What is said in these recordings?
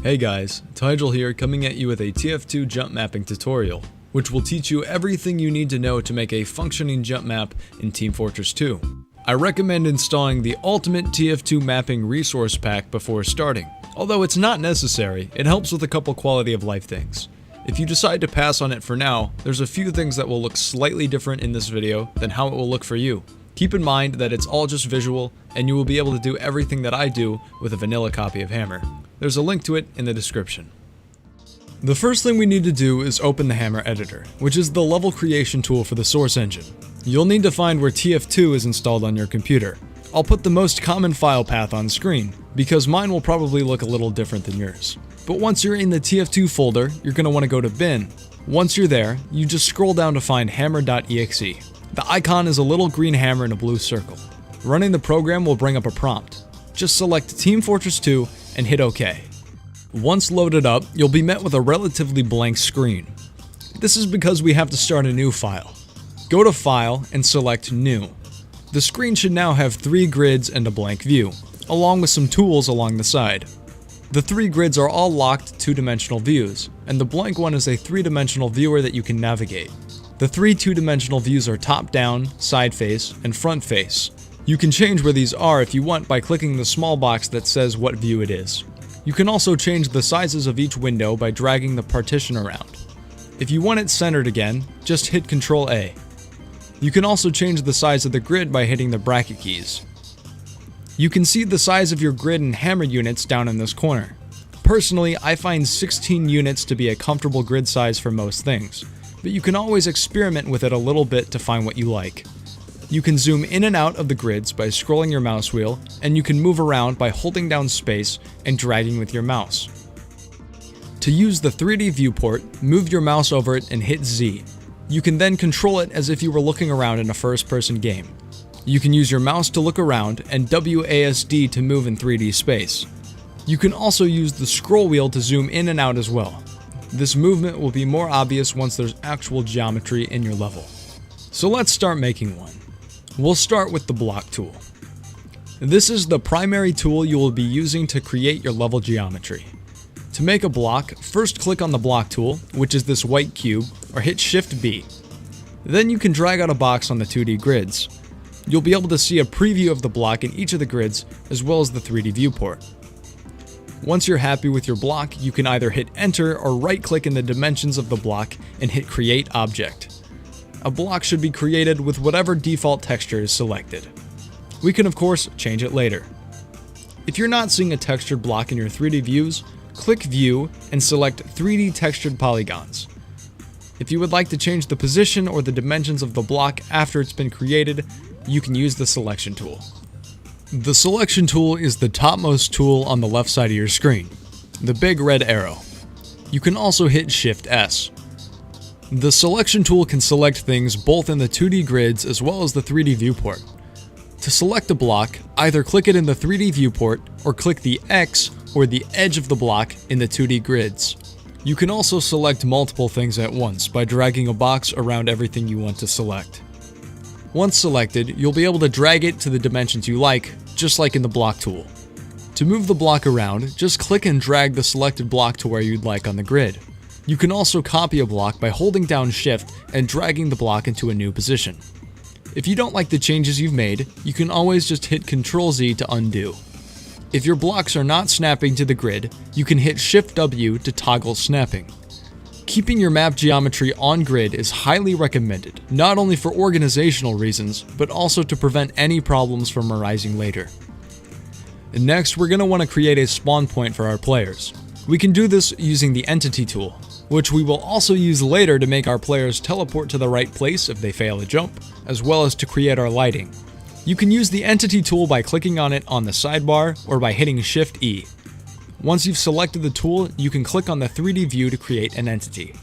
Hey guys, Tygel here, coming at you with a TF2 jump mapping tutorial, which will teach you everything you need to know to make a functioning jump map in Team Fortress 2. I recommend installing the Ultimate TF2 Mapping Resource Pack before starting. Although it's not necessary, it helps with a couple quality of life things. If you decide to pass on it for now, there's a few things that will look slightly different in this video than how it will look for you. Keep in mind that it's all just visual, and you will be able to do everything that I do with a vanilla copy of Hammer. There's a link to it in the description. The first thing we need to do is open the Hammer editor, which is the level creation tool for the source engine. You'll need to find where TF2 is installed on your computer. I'll put the most common file path on screen, because mine will probably look a little different than yours. But once you're in the TF2 folder, you're going to want to go to bin. Once you're there, you just scroll down to find hammer.exe. The icon is a little green hammer in a blue circle. Running the program will bring up a prompt. Just select Team Fortress 2 and hit OK. Once loaded up, you'll be met with a relatively blank screen. This is because we have to start a new file. Go to File and select New. The screen should now have 3 grids and a blank view, along with some tools along the side. The 3 grids are all locked 2-dimensional views, and the blank one is a 3-dimensional viewer that you can navigate. The 3 2-dimensional views are top-down, side-face, and front-face. You can change where these are if you want by clicking the small box that says what view it is. You can also change the sizes of each window by dragging the partition around. If you want it centered again, just hit Ctrl A. You can also change the size of the grid by hitting the bracket keys. You can see the size of your grid and hammer units down in this corner. Personally, I find 16 units to be a comfortable grid size for most things, but you can always experiment with it a little bit to find what you like. You can zoom in and out of the grids by scrolling your mouse wheel, and you can move around by holding down space and dragging with your mouse. To use the 3D viewport, move your mouse over it and hit Z. You can then control it as if you were looking around in a first-person game. You can use your mouse to look around and WASD to move in 3D space. You can also use the scroll wheel to zoom in and out as well. This movement will be more obvious once there's actual geometry in your level. So let's start making one. We'll start with the block tool. This is the primary tool you will be using to create your level geometry. To make a block, first click on the block tool, which is this white cube, or hit Shift B. Then you can drag out a box on the 2D grids. You'll be able to see a preview of the block in each of the grids, as well as the 3D viewport. Once you're happy with your block, you can either hit Enter or right-click in the dimensions of the block and hit Create Object. A block should be created with whatever default texture is selected. We can of course change it later. If you're not seeing a textured block in your 3D views, click View and select 3D Textured Polygons. If you would like to change the position or the dimensions of the block after it's been created, you can use the Selection tool. The Selection tool is the topmost tool on the left side of your screen, the big red arrow. You can also hit Shift S. The Selection tool can select things both in the 2D grids as well as the 3D viewport. To select a block, either click it in the 3D viewport or click the X or the edge of the block in the 2D grids. You can also select multiple things at once by dragging a box around everything you want to select. Once selected, you'll be able to drag it to the dimensions you like, just like in the block tool. To move the block around, just click and drag the selected block to where you'd like on the grid. You can also copy a block by holding down Shift and dragging the block into a new position. If you don't like the changes you've made, you can always just hit Ctrl Z to undo. If your blocks are not snapping to the grid, you can hit Shift W to toggle snapping. Keeping your map geometry on grid is highly recommended, not only for organizational reasons, but also to prevent any problems from arising later. Next, we're going to want to create a spawn point for our players. We can do this using the Entity tool, which we will also use later to make our players teleport to the right place if they fail a jump, as well as to create our lighting. You can use the Entity tool by clicking on it on the sidebar or by hitting Shift E. Once you've selected the tool, you can click on the 3D view to create an entity.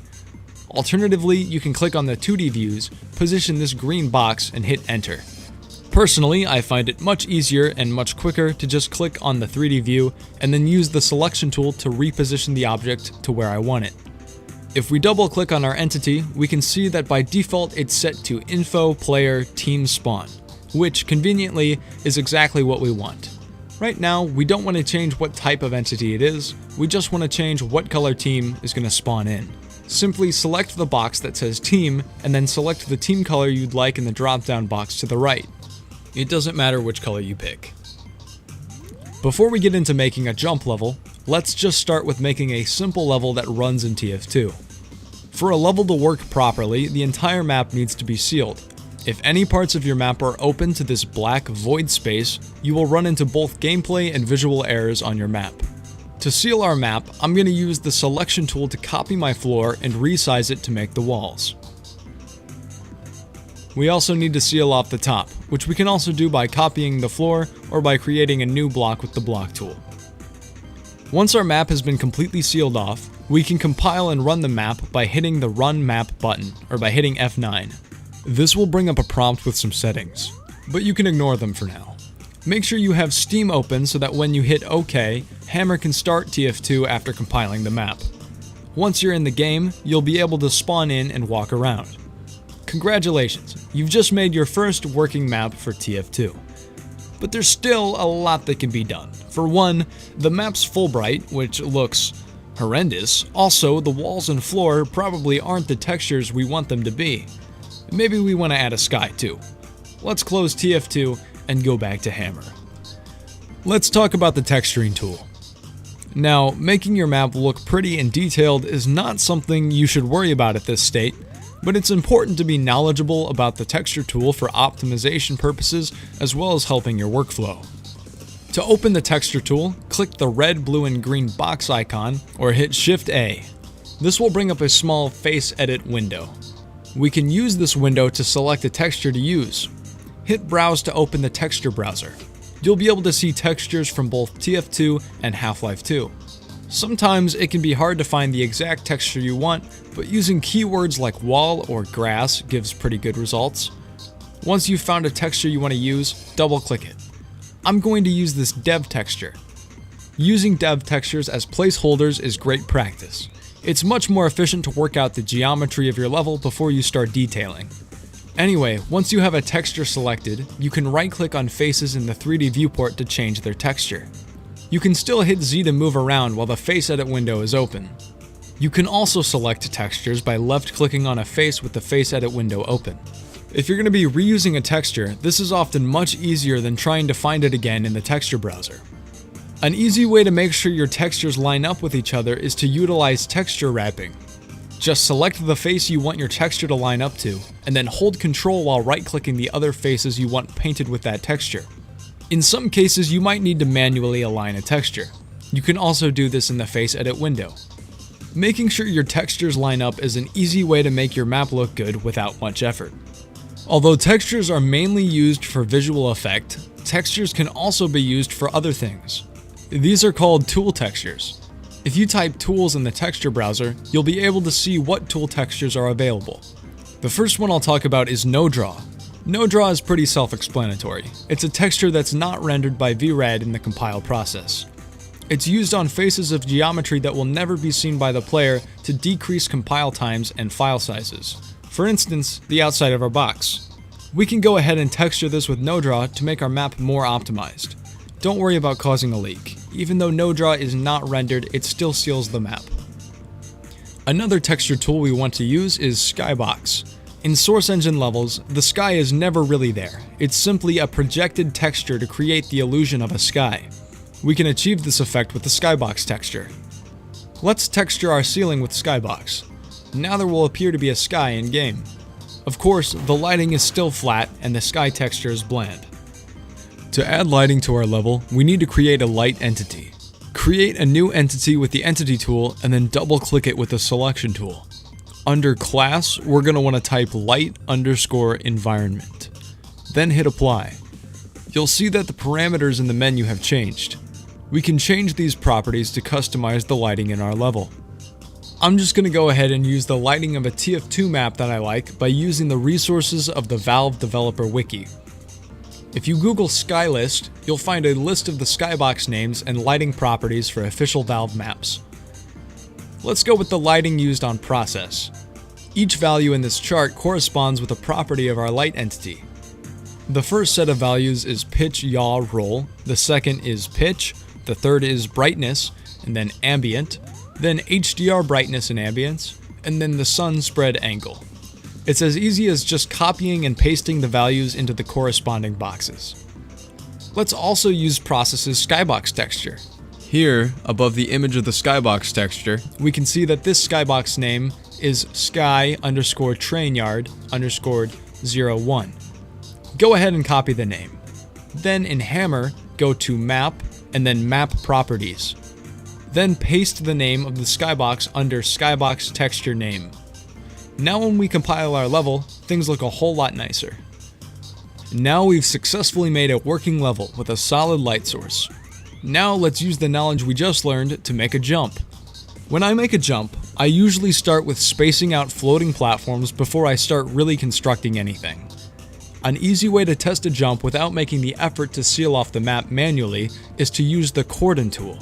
Alternatively, you can click on the 2D views, position this green box, and hit Enter. Personally, I find it much easier and much quicker to just click on the 3D view and then use the Selection tool to reposition the object to where I want it. If we double click on our entity, we can see that by default it's set to Info Player Team Spawn, which conveniently is exactly what we want. Right now, we don't want to change what type of entity it is, we just want to change what color team is going to spawn in. Simply select the box that says team, and then select the team color you'd like in the drop-down box to the right. It doesn't matter which color you pick. Before we get into making a jump level, let's just start with making a simple level that runs in TF2. For a level to work properly, the entire map needs to be sealed. If any parts of your map are open to this black void space, you will run into both gameplay and visual errors on your map. To seal our map, I'm going to use the selection tool to copy my floor and resize it to make the walls. We also need to seal off the top, which we can also do by copying the floor or by creating a new block with the block tool. Once our map has been completely sealed off, we can compile and run the map by hitting the Run Map button, or by hitting F9. This will bring up a prompt with some settings, but you can ignore them for now. Make sure you have Steam open so that when you hit OK, Hammer can start TF2 after compiling the map. Once you're in the game, you'll be able to spawn in and walk around. Congratulations, you've just made your first working map for TF2. But there's still a lot that can be done. For one, the map's Fulbright, which looks horrendous. Also, the walls and floor probably aren't the textures we want them to be. Maybe we want to add a sky too. Let's close TF2 and go back to Hammer. Let's talk about the texturing tool. Now, making your map look pretty and detailed is not something you should worry about at this state, but it's important to be knowledgeable about the texture tool for optimization purposes as well as helping your workflow. To open the texture tool, click the red, blue, and green box icon or hit Shift A. This will bring up a small face edit window. We can use this window to select a texture to use. Hit Browse to open the texture browser. You'll be able to see textures from both TF2 and Half-Life 2. Sometimes it can be hard to find the exact texture you want, but using keywords like wall or grass gives pretty good results. Once you've found a texture you want to use, double-click it. I'm going to use this dev texture. Using dev textures as placeholders is great practice. It's much more efficient to work out the geometry of your level before you start detailing. Anyway, once you have a texture selected, you can right-click on faces in the 3D viewport to change their texture. You can still hit Z to move around while the face edit window is open. You can also select textures by left-clicking on a face with the face edit window open. If you're going to be reusing a texture, this is often much easier than trying to find it again in the texture browser. An easy way to make sure your textures line up with each other is to utilize texture wrapping. Just select the face you want your texture to line up to, and then hold Ctrl while right-clicking the other faces you want painted with that texture. In some cases, you might need to manually align a texture. You can also do this in the face edit window. Making sure your textures line up is an easy way to make your map look good without much effort. Although textures are mainly used for visual effect, textures can also be used for other things. These are called tool textures. If you type tools in the texture browser, you'll be able to see what tool textures are available. The first one I'll talk about is No Draw. No Draw is pretty self-explanatory. It's a texture that's not rendered by VRAD in the compile process. It's used on faces of geometry that will never be seen by the player to decrease compile times and file sizes. For instance, the outside of our box. We can go ahead and texture this with No Draw to make our map more optimized. Don't worry about causing a leak. Even though No Draw is not rendered, it still seals the map. Another texture tool we want to use is Skybox. In Source Engine levels, the sky is never really there. It's simply a projected texture to create the illusion of a sky. We can achieve this effect with the Skybox texture. Let's texture our ceiling with Skybox. Now there will appear to be a sky in-game. Of course, the lighting is still flat and the sky texture is bland. To add lighting to our level, we need to create a light entity. Create a new entity with the Entity tool and then double-click it with the Selection tool. Under Class, we're going to want to type light_environment. Then hit Apply. You'll see that the parameters in the menu have changed. We can change these properties to customize the lighting in our level. I'm just going to go ahead and use the lighting of a TF2 map that I like by using the resources of the Valve Developer Wiki. If you Google Skylist, you'll find a list of the skybox names and lighting properties for official Valve maps. Let's go with the lighting used on Process. Each value in this chart corresponds with a property of our light entity. The first set of values is pitch, yaw, roll. The second is pitch. The third is brightness, and then ambient. Then HDR brightness and ambience, and then the sun spread angle. It's as easy as just copying and pasting the values into the corresponding boxes. Let's also use Process's skybox texture. Here, above the image of the skybox texture, we can see that this skybox name is sky_trainyard_01. Go ahead and copy the name. Then in Hammer, go to Map, and then Map Properties. Then paste the name of the skybox under skybox texture name. Now when we compile our level, things look a whole lot nicer. Now we've successfully made a working level with a solid light source. Now let's use the knowledge we just learned to make a jump. When I make a jump, I usually start with spacing out floating platforms before I start really constructing anything. An easy way to test a jump without making the effort to seal off the map manually is to use the Cordon Tool.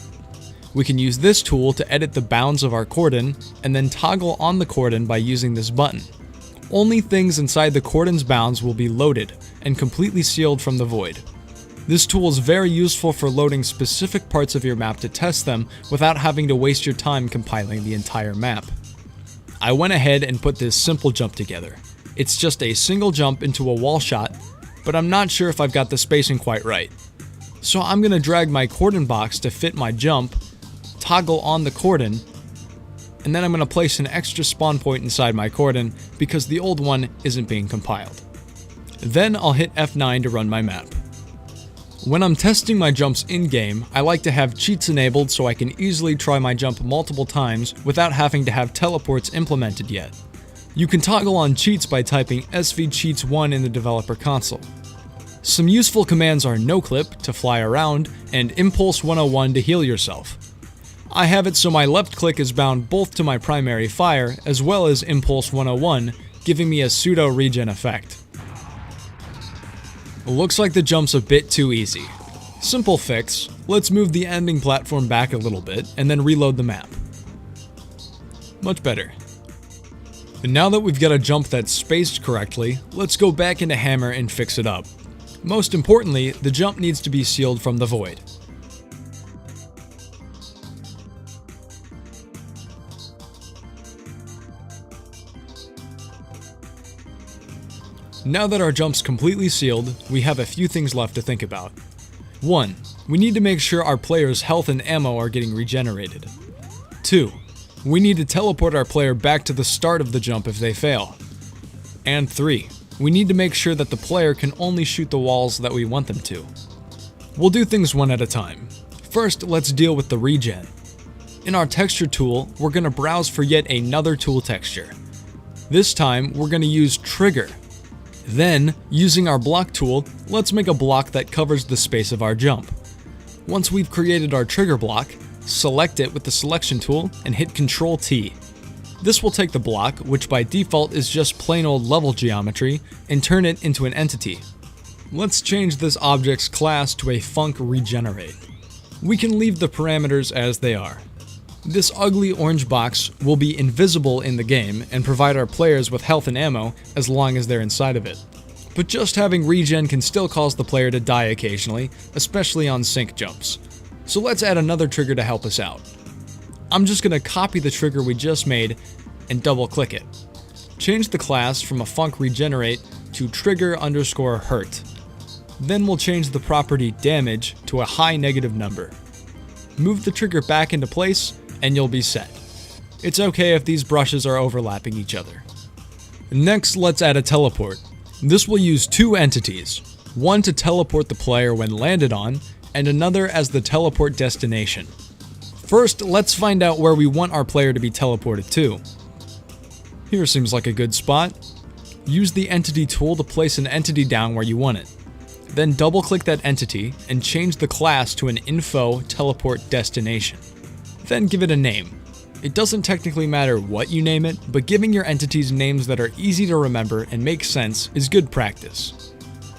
We can use this tool to edit the bounds of our cordon and then toggle on the cordon by using this button. Only things inside the cordon's bounds will be loaded and completely sealed from the void. This tool is very useful for loading specific parts of your map to test them without having to waste your time compiling the entire map. I went ahead and put this simple jump together. It's just a single jump into a wall shot, but I'm not sure if I've got the spacing quite right. So I'm going to drag my cordon box to fit my jump, toggle on the cordon, and then I'm going to place an extra spawn point inside my cordon because the old one isn't being compiled. Then I'll hit F9 to run my map. When I'm testing my jumps in-game, I like to have cheats enabled so I can easily try my jump multiple times without having to have teleports implemented yet. You can toggle on cheats by typing svcheats1 in the developer console. Some useful commands are noclip to fly around and impulse 101 to heal yourself. I have it so my left click is bound both to my primary fire as well as impulse 101, giving me a pseudo regen effect. Looks like the jump's a bit too easy. Simple fix, let's move the ending platform back a little bit and then reload the map. Much better. And now that we've got a jump that's spaced correctly, let's go back into Hammer and fix it up. Most importantly, the jump needs to be sealed from the void. Now that our jump's completely sealed, we have a few things left to think about. 1. We need to make sure our player's health and ammo are getting regenerated. 2. We need to teleport our player back to the start of the jump if they fail. And 3. We need to make sure that the player can only shoot the walls that we want them to. We'll do things one at a time. First, let's deal with the regen. In our texture tool, we're going to browse for yet another tool texture. This time, we're going to use trigger. Then, using our block tool, let's make a block that covers the space of our jump. Once we've created our trigger block, select it with the selection tool and hit Ctrl T. This will take the block, which by default is just plain old level geometry, and turn it into an entity. Let's change this object's class to a func regenerate. We can leave the parameters as they are. This ugly orange box will be invisible in the game and provide our players with health and ammo as long as they're inside of it. But just having regen can still cause the player to die occasionally, especially on sync jumps. So let's add another trigger to help us out. I'm just going to copy the trigger we just made and double click it. Change the class from a func regenerate to trigger_hurt. Then we'll change the property damage to a high negative number. Move the trigger back into place and you'll be set. It's okay if these brushes are overlapping each other. Next, let's add a teleport. This will use two entities, one to teleport the player when landed on, and another as the teleport destination. First, let's find out where we want our player to be teleported to. Here seems like a good spot. Use the entity tool to place an entity down where you want it. Then double-click that entity and change the class to an info teleport destination. Then give it a name. It doesn't technically matter what you name it, but giving your entities names that are easy to remember and make sense is good practice.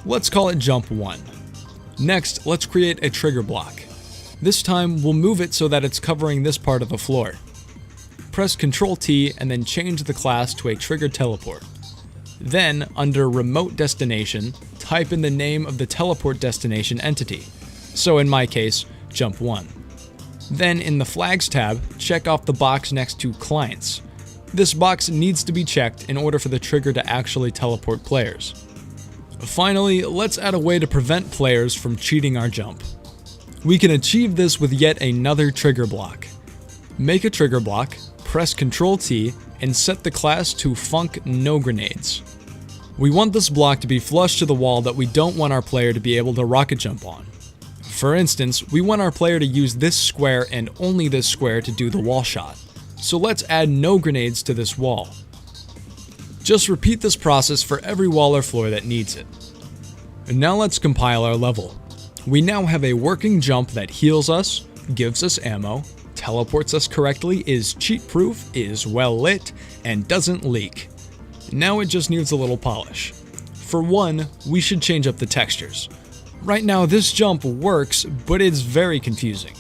Let's call it Jump 1. Next, let's create a trigger block. This time, we'll move it so that it's covering this part of the floor. Press Ctrl T and then change the class to a trigger teleport. Then, under Remote Destination, type in the name of the teleport destination entity. So in my case, Jump 1. Then in the Flags tab, check off the box next to Clients. This box needs to be checked in order for the trigger to actually teleport players. Finally, let's add a way to prevent players from cheating our jump. We can achieve this with yet another trigger block. Make a trigger block, press Ctrl T, and set the class to Func No Grenades. We want this block to be flush to the wall that we don't want our player to be able to rocket jump on. For instance, we want our player to use this square and only this square to do the wall shot. So let's add no grenades to this wall. Just repeat this process for every wall or floor that needs it. And now let's compile our level. We now have a working jump that heals us, gives us ammo, teleports us correctly, is cheat-proof, is well lit, and doesn't leak. Now it just needs a little polish. For one, we should change up the textures. Right now this jump works, but it's very confusing.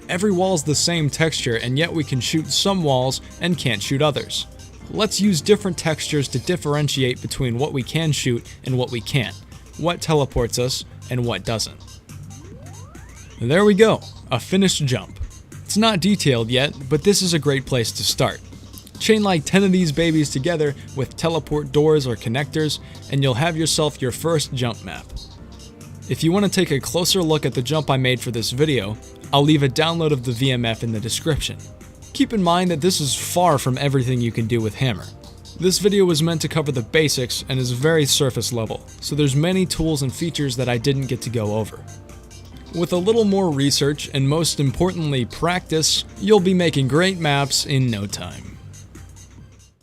Every wall's the same texture, and yet we can shoot some walls and can't shoot others. Let's use different textures to differentiate between what we can shoot and what we can't, what teleports us and what doesn't. There we go, a finished jump. It's not detailed yet, but this is a great place to start. Chain like 10 of these babies together with teleport doors or connectors, and you'll have yourself your first jump map. If you want to take a closer look at the jump I made for this video, I'll leave a download of the VMF in the description. Keep in mind that this is far from everything you can do with Hammer. This video was meant to cover the basics and is very surface level, so there's many tools and features that I didn't get to go over. With a little more research and most importantly practice, you'll be making great maps in no time.